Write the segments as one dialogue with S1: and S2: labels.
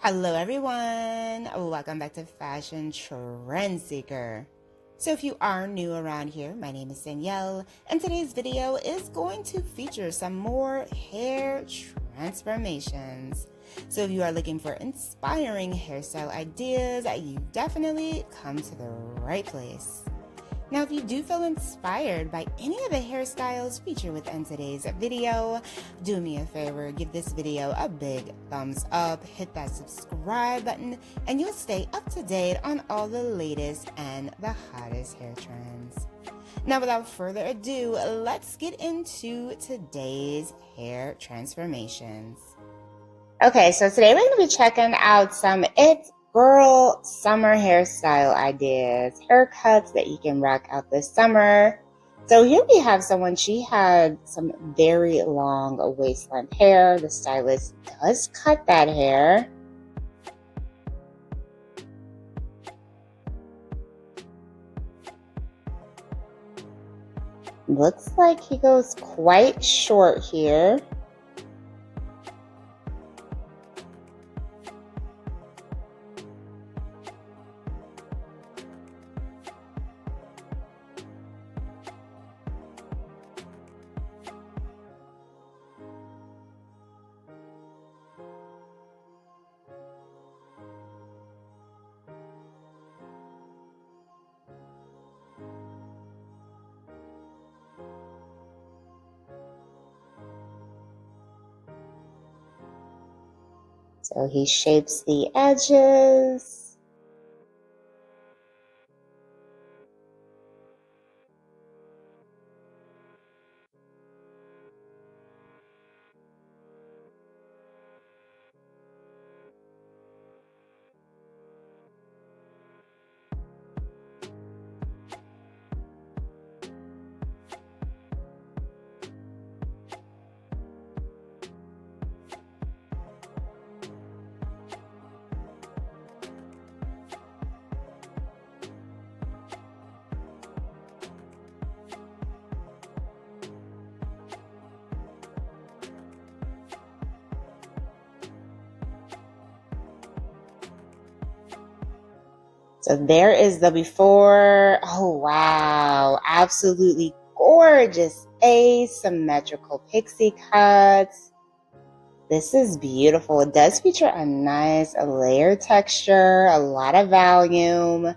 S1: Hello everyone, welcome back to Fashion Trend Seeker. So if you are new around here, my name is Danielle, and today's video is going to feature some more hair transformations. So if you are looking for inspiring hairstyle ideas, you've definitely come to the right place. Now, if you do feel inspired by any of the hairstyles featured within today's video, do me a favor, give this video a big thumbs up, hit that subscribe button, and you'll stay up to date on all the latest and the hottest hair trends. Now, without further ado, let's get into today's hair transformations. Okay, so today we're going to be checking out some It Girl summer hairstyle ideas, haircuts that you can rock out this summer. So here we have someone, she had some very long waist length hair. The stylist does cut that hair. Looks like he goes quite short here. So he shapes the edges. So there is the before. Oh, wow. Absolutely gorgeous asymmetrical pixie cuts. This is beautiful. It does feature a nice layer texture, a lot of volume.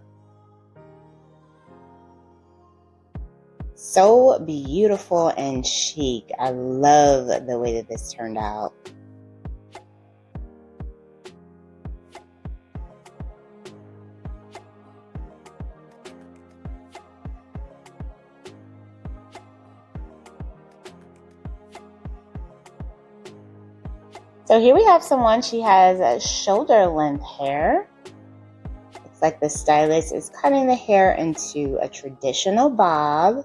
S1: So beautiful and chic. I love the way that this turned out. So here we have someone, she has a shoulder length hair. Looks like the stylist is cutting the hair into a traditional bob.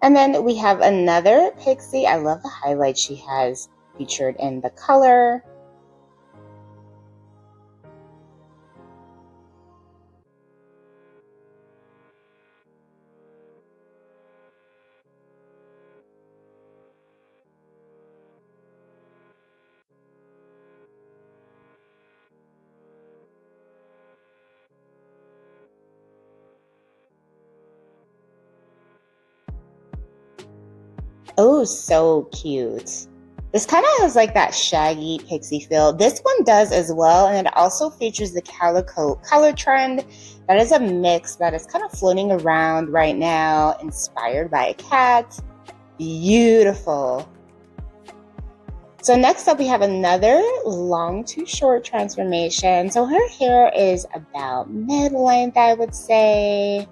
S1: And then we have another pixie. I love the highlight she has featured in the color. Oh, so cute. This kind of has like that shaggy pixie feel. This one does as well, and it also features the calico color trend. That is a mix that is kind of floating around right now, inspired by a cat. Beautiful. So next up, we have another long to short transformation. So her hair is about mid-length, I would say.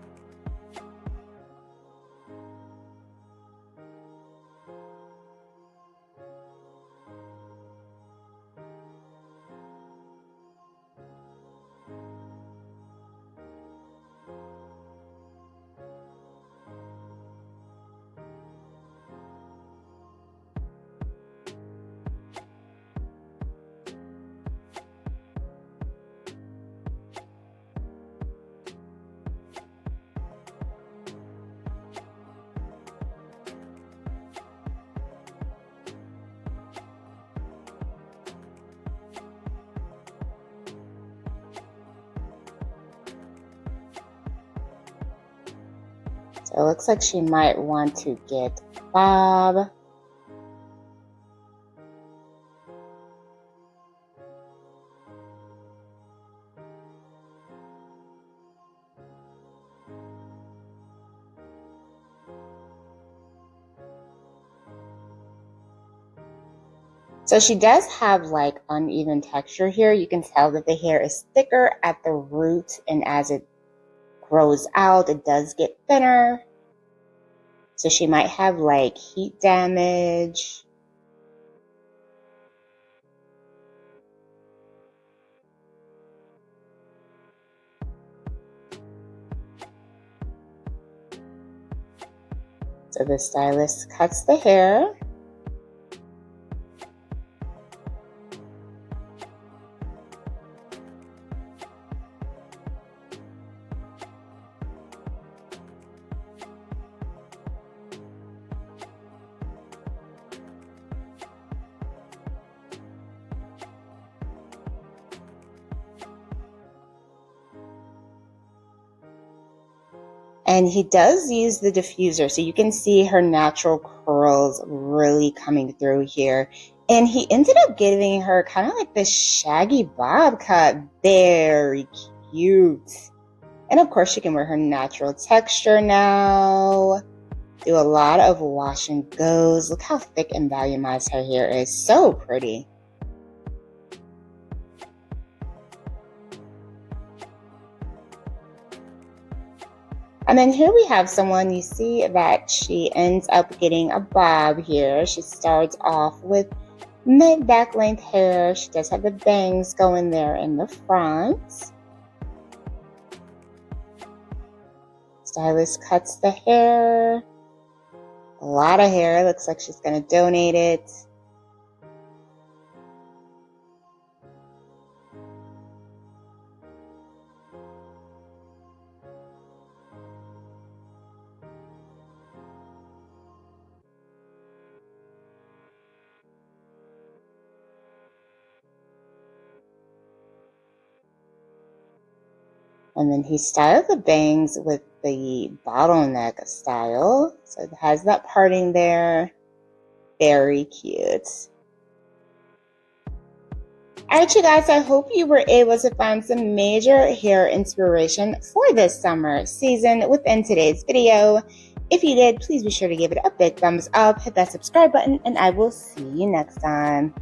S1: So it looks like she might want to get bob. So she does have like uneven texture here. You can tell that the hair is thicker at the root, and as it grows out, it does get thinner. So she might have like heat damage. So the stylist cuts the hair. And he does use the diffuser, so you can see her natural curls really coming through here. And he ended up giving her kind of like this shaggy bob cut. Very cute. And of course, she can wear her natural texture now. Do a lot of wash and goes. Look how thick and volumized her hair is. So pretty. And then here we have someone, you see that she ends up getting a bob here. She starts off with mid-back length hair. She does have the bangs going there in the front. Stylist cuts the hair. A lot of hair. Looks like she's going to donate it. And then he styled the bangs with the bottleneck style. So it has that parting there. Very cute. Alright, you guys, I hope you were able to find some major hair inspiration for this summer season within today's video. If you did, please be sure to give it a big thumbs up, hit that subscribe button, and I will see you next time.